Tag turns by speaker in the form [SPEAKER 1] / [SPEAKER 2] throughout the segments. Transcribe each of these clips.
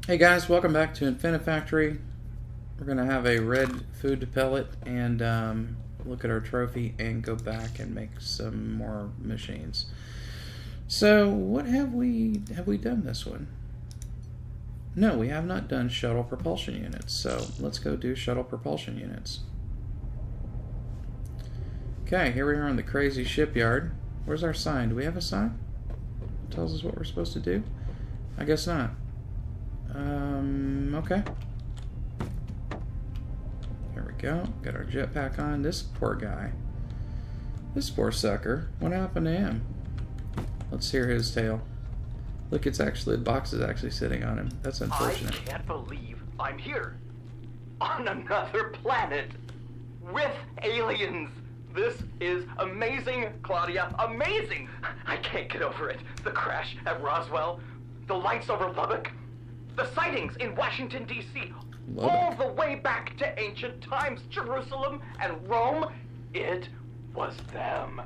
[SPEAKER 1] Hey guys, welcome back to Infinifactory. We're going to have a red food pellet and look at our trophy and go back and make some more machines. So what have we done this one? No, we have not done shuttle propulsion units. So let's go do shuttle propulsion units. Okay, here we are in the crazy shipyard. Where's our sign? Do we have a sign? It tells us what we're supposed to do? I guess not. Okay. There we go. Got our jetpack on. This poor guy. This poor sucker. What happened to him? Let's hear his tale. Look, it's actually, the box is actually sitting on him. That's unfortunate.
[SPEAKER 2] I can't believe I'm here. On another planet. With aliens. This is amazing, Claudia. Amazing! I can't get over it. The crash at Roswell. The lights over Lubbock. The sightings in Washington, D.C. All the way back to ancient times. Jerusalem and Rome. It was them.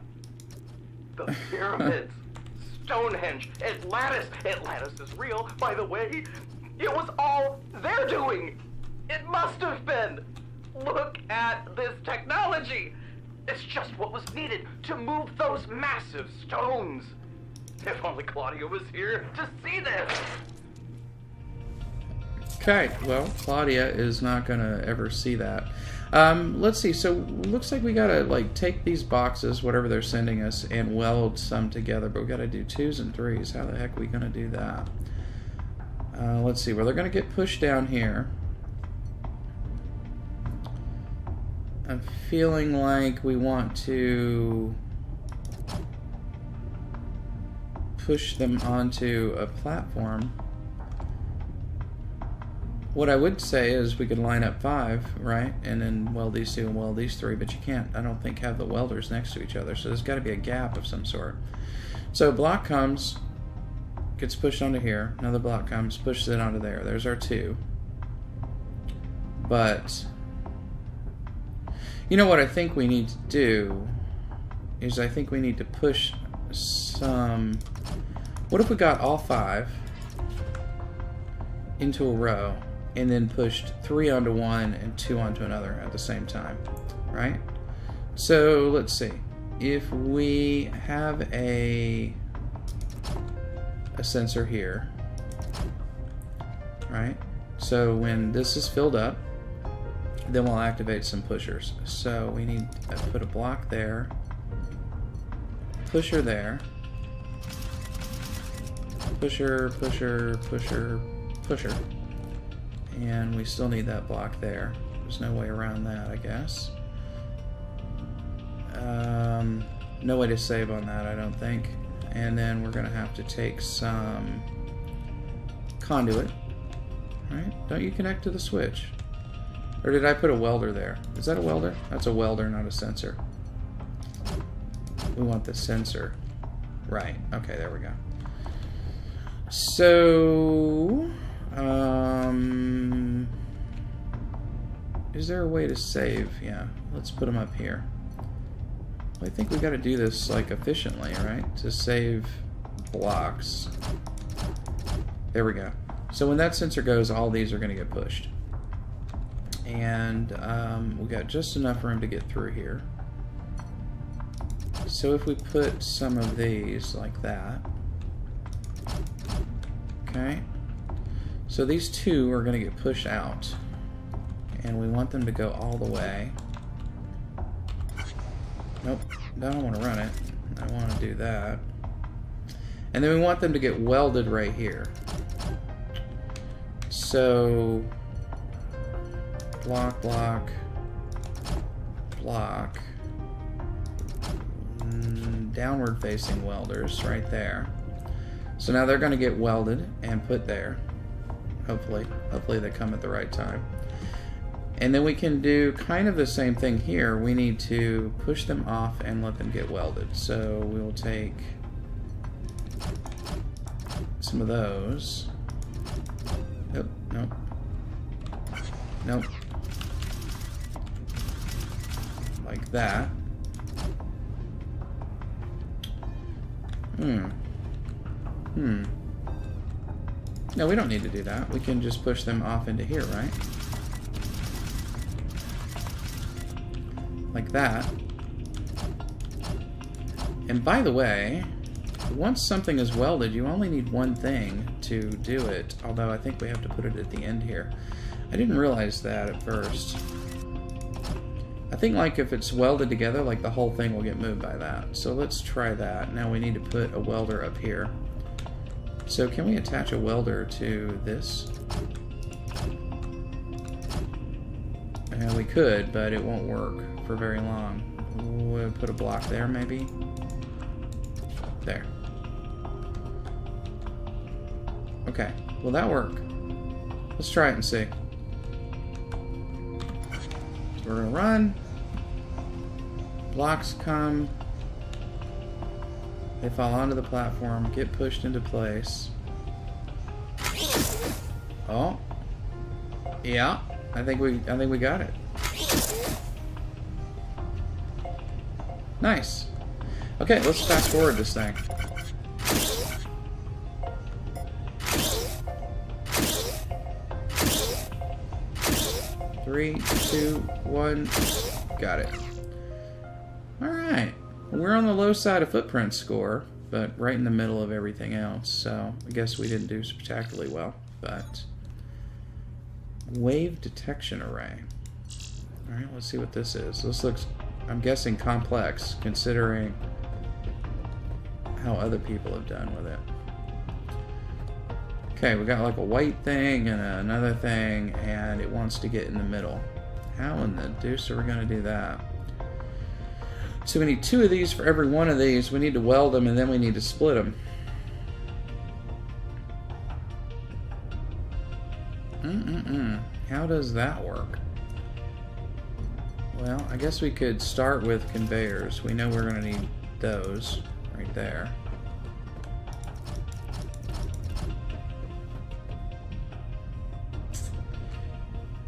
[SPEAKER 2] The pyramids. Stonehenge. Atlantis. Atlantis is real, by the way. It was all their doing. It must have been. Look at this technology. It's just what was needed to move those massive stones. If only Claudia was here to see this.
[SPEAKER 1] Okay, well, Claudia is not gonna ever see that. Let's see, so looks like we gotta like take these boxes, whatever they're sending us, and weld some together, but we gotta do 2s and 3s. How the heck are we gonna do that? Let's see, well, they're gonna get pushed down here. I'm feeling like we want to push them onto a platform. What I would say is we could line up 5, right? And then weld these 2 and weld these 3, but you can't, I don't think, have the welders next to each other. So there's got to be a gap of some sort. So block comes, gets pushed onto here. Another block comes, pushes it onto there. There's our 2. But, you know what I think we need to do is I think we need to push some... What if we got all 5 into a row and then pushed 3 onto one and 2 onto another at the same time, right? So let's see. If we have a sensor here, right? So when this is filled up, then we'll activate some pushers. So we need to put a block there, pusher there, pusher, pusher, pusher, pusher. And we still need that block there. There's no way around that, I guess. No way to save on that, I don't think. And then we're gonna have to take some conduit. Right? Don't you connect to the switch? Or did I put a welder there? Is that a welder? That's a welder, not a sensor. We want the sensor. Right. Okay, there we go. So... is there a way to save? Yeah, let's put them up here. I think we got to do this like efficiently, right? To save blocks. There we go. So when that sensor goes, all these are going to get pushed. And we got just enough room to get through here. So if we put some of these like that. Okay. So these 2 are going to get pushed out. And we want them to go all the way. Nope, I don't want to run it. I want to do that. And then we want them to get welded right here. So, block, block, block. Downward facing welders right there. So now they're going to get welded and put there. Hopefully they come at the right time. And then we can do kind of the same thing here. We need to push them off and let them get welded. So we will take some of those. Nope, nope. Nope. Like that. No, we don't need to do that. We can just push them off into here, right? Like that. And by the way, once something is welded, you only need one thing to do it. Although I think we have to put it at the end here. I didn't realize that at first. I think like if it's welded together, like the whole thing will get moved by that. So let's try that. Now we need to put a welder up here. So can we attach a welder to this? We could, but it won't work for very long. We'll put a block there maybe. There. Okay, will that work? Let's try it and see. So we're gonna run. Blocks come. They fall onto the platform, get pushed into place. Oh. Yeah, I think we got it. Nice. Okay, let's fast forward this thing. Three, two, one. Got it. Alright. We're on the low side of footprint score, but right in the middle of everything else, so I guess we didn't do spectacularly well, but... Wave detection array. Alright, let's see what this is. This looks, I'm guessing, complex, considering how other people have done with it. Okay, we got like a white thing and another thing, and it wants to get in the middle. How in the deuce are we going to do that? So we need 2 of these for every one of these. We need to weld them, and then we need to split them. How does that work? Well, I guess we could start with conveyors. We know we're going to need those right there.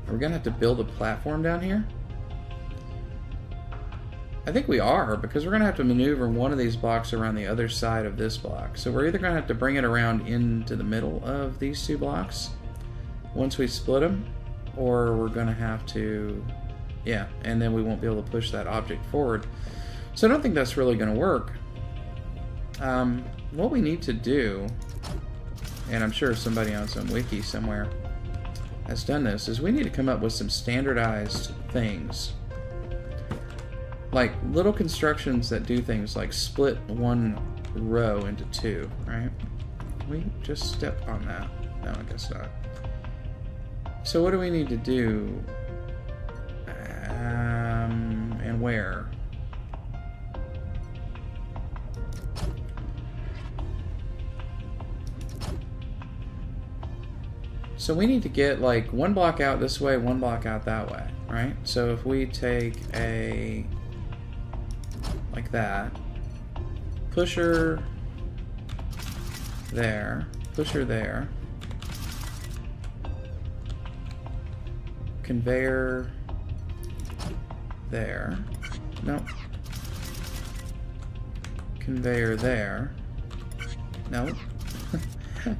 [SPEAKER 1] Are we going to have to build a platform down here? I think we are, because we're going to have to maneuver one of these blocks around the other side of this block. So we're either going to have to bring it around into the middle of these 2 blocks once we split them, or we're going to have to, yeah, and then we won't be able to push that object forward. So I don't think that's really going to work. What we need to do, and I'm sure somebody on some wiki somewhere has done this, is we need to come up with some standardized things. Like little constructions that do things like split one row into 2, right? Can we just step on that? No, I guess not. So what do we need to do? And where? So we need to get like 1 block out this way, 1 block out that way, right? So if we take a... like that. Pusher there. Pusher there. Conveyor there. Nope. Conveyor there. Nope.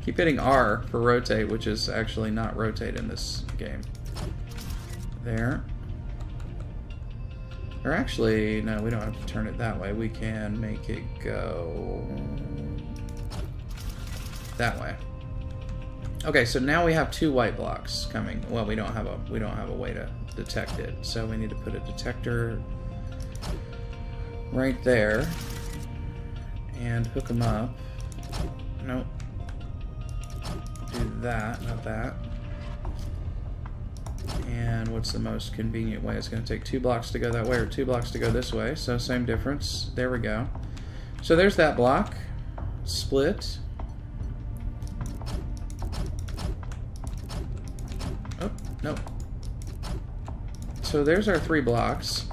[SPEAKER 1] Keep hitting R for rotate, which is actually not rotate in this game. There. Or actually, no, we don't have to turn it that way. We can make it go that way. Okay, so now we have 2 white blocks coming. Well, we don't have a way to detect it, so we need to put a detector right there and hook them up. Nope. Do that, not that. And what's the most convenient way? It's going to take 2 blocks to go that way, or 2 blocks to go this way, so same difference. There we go. So there's that block. Split. Oh, no. So there's our 3 blocks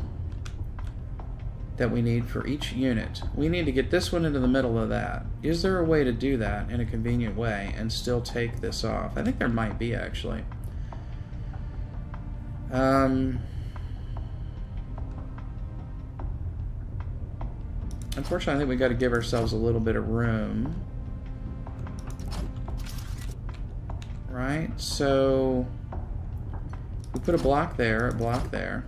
[SPEAKER 1] that we need for each unit. We need to get this one into the middle of that. Is there a way to do that in a convenient way and still take this off? I think there might be, actually. Unfortunately, I think we got to give ourselves a little bit of room. right? So we put a block there, a block there.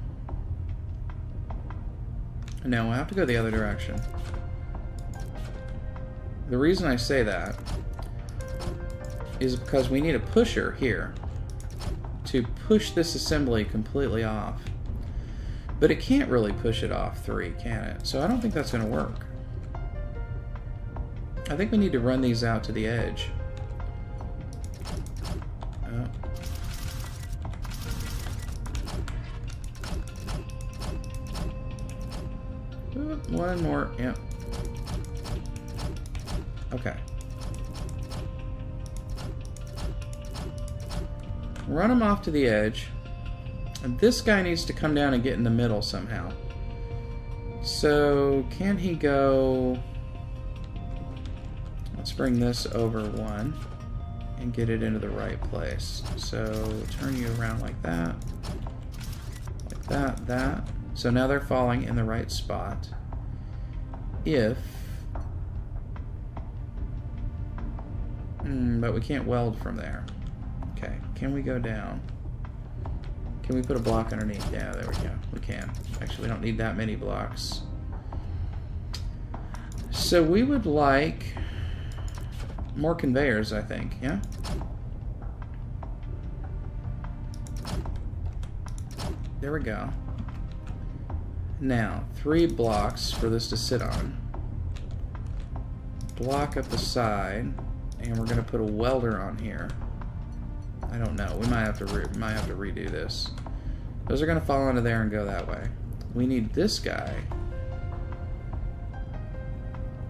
[SPEAKER 1] No, we'll have to go the other direction. The reason I say that is because we need a pusher here to push this assembly completely off. But it can't really push it off 3, can it? So I don't think that's going to work. I think we need to run these out to the edge. One more, yep. Okay. Run them off to the edge. And this guy needs to come down and get in the middle somehow. So, can he go... Let's bring this over 1 and get it into the right place. So, turn you around like that. Like that, that. So now they're falling in the right spot. If... but we can't weld from there. Okay, can we go down? Can we put a block underneath? Yeah, there we go. We can. Actually, we don't need that many blocks. So we would like more conveyors, I think. Yeah? There we go. Now, 3 blocks for this to sit on. Block up the side. And we're going to put a welder on here. I don't know. We might have to redo this. Those are going to fall into there and go that way. We need this guy.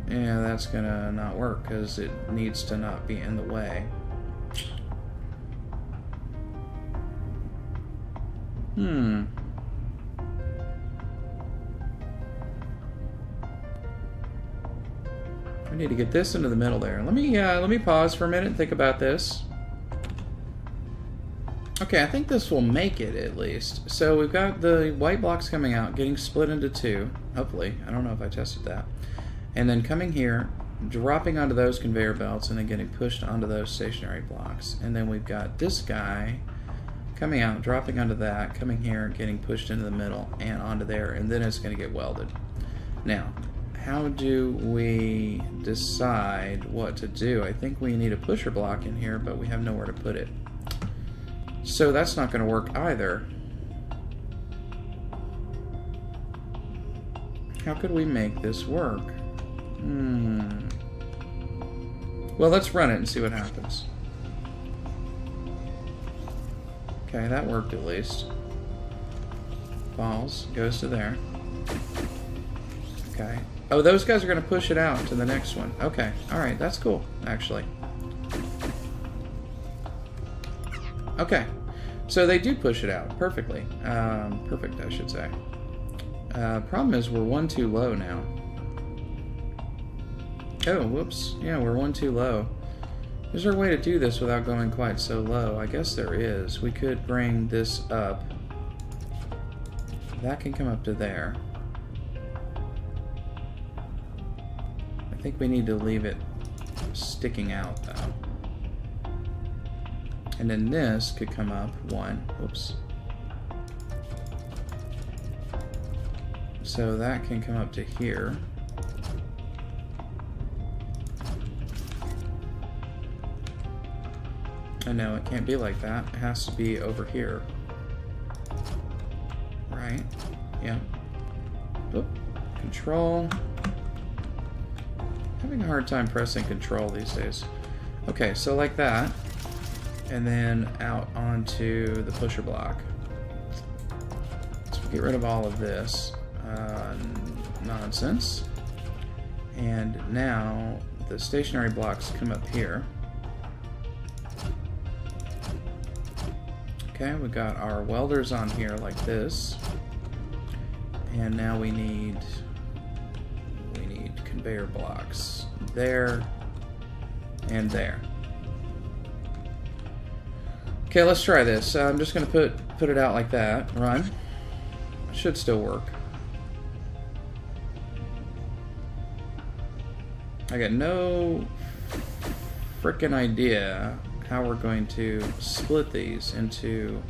[SPEAKER 1] Yeah, that's going to not work because it needs to not be in the way. We need to get this into the middle there. Let me pause for a minute and think about this. Okay, I think this will make it at least. So we've got the white blocks coming out, getting split into 2, hopefully. I don't know if I tested that. And then coming here, dropping onto those conveyor belts, and then getting pushed onto those stationary blocks. And then we've got this guy coming out, dropping onto that, coming here, getting pushed into the middle, and onto there, and then it's going to get welded. Now, how do we decide what to do? I think we need a pusher block in here, but we have nowhere to put it. So that's not going to work either. How could we make this work? Well, let's run it and see what happens. Okay, that worked at least. Falls, goes to there. Okay. Oh, those guys are going to push it out to the next one. Okay, alright, that's cool, actually. Okay, so they do push it out perfectly. Perfect, I should say. Problem is we're 1 too low now. Oh, whoops. Yeah, we're 1 too low. Is there a way to do this without going quite so low? I guess there is. We could bring this up. That can come up to there. I think we need to leave it sticking out, though. And then this could come up 1. Whoops. So that can come up to here. Oh no, it can't be like that. It has to be over here. Right? Yeah. Oop. Control. Having a hard time pressing control these days. Okay, so like that. And then out onto the pusher block. So get rid of all of this nonsense. And now the stationary blocks come up here. Okay, we got our welders on here like this. And now we need conveyor blocks there and there. Okay, let's try this. I'm just going to put it out like that. Run. Should still work. I got no frickin' idea how we're going to split these into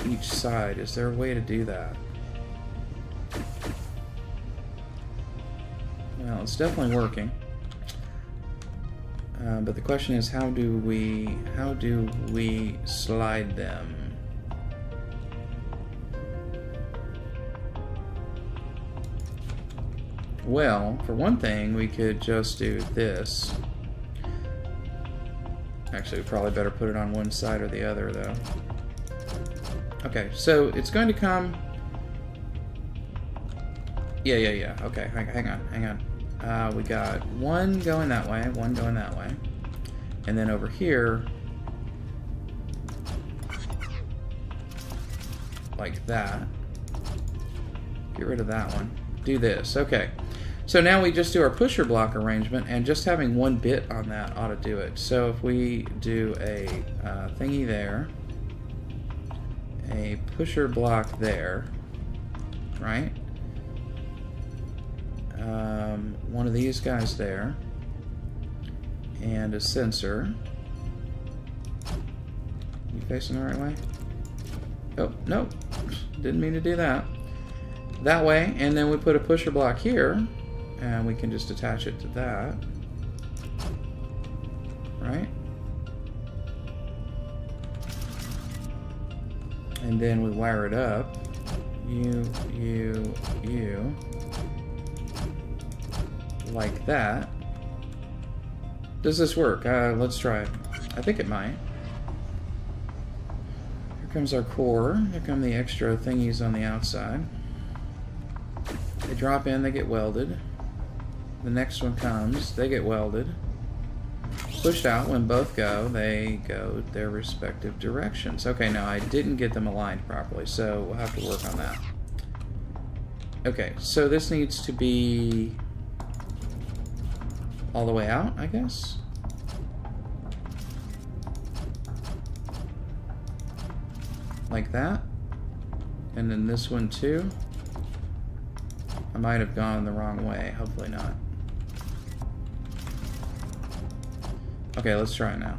[SPEAKER 1] each side. Is there a way to do that? Well, it's definitely working. But the question is, how do we slide them? Well, for one thing, we could just do this. Actually, we probably better put it on one side or the other, though. Okay, so it's going to come... Yeah. Okay, hang on. We got one going that way, one going that way. And then over here... like that. Get rid of that one. Do this. Okay. So now we just do our pusher block arrangement, and just having one bit on that ought to do it. So if we do a thingy there, a pusher block there, right? One of these guys there, and a sensor. You facing the right way? Oh, no. Didn't mean to do that. That way, and then we put a pusher block here, and we can just attach it to that. Right? And then we wire it up. You. Like that. Does this work? Let's try it. I think it might. Here comes our core. Here come the extra thingies on the outside. They drop in, they get welded. The next one comes, they get welded. Pushed out. When both go, they go their respective directions. Okay, now I didn't get them aligned properly, so we'll have to work on that. Okay, so this needs to be all the way out, I guess. Like that. And then this one too. I might have gone the wrong way. Hopefully not. Okay, let's try it now.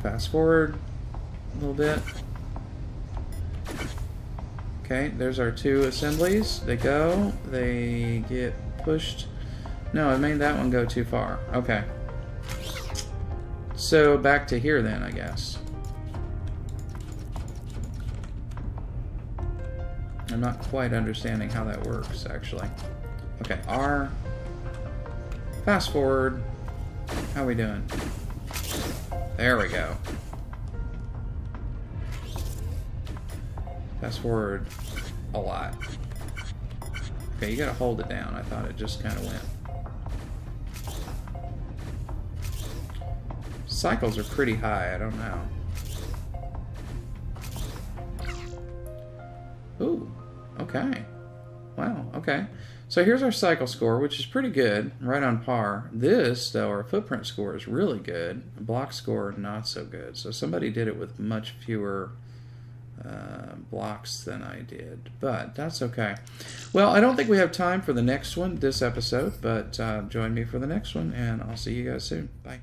[SPEAKER 1] Fast forward a little bit. Okay, there's our two assemblies. They go. They get pushed. No, I made that one go too far. Okay. So back to here then, I guess. I'm not quite understanding how that works, actually. Okay, R. Fast forward. How are we doing? There we go. Fast forward a lot. Okay, you gotta hold it down. I thought it just kind of went. Cycles are pretty high. I don't know. Ooh. Okay. Wow, okay. So here's our cycle score, which is pretty good, right on par. This, though, our footprint score is really good. Block score, not so good. So somebody did it with much fewer blocks than I did, but that's okay. Well, I don't think we have time for the next one this episode, but join me for the next one, and I'll see you guys soon. Bye.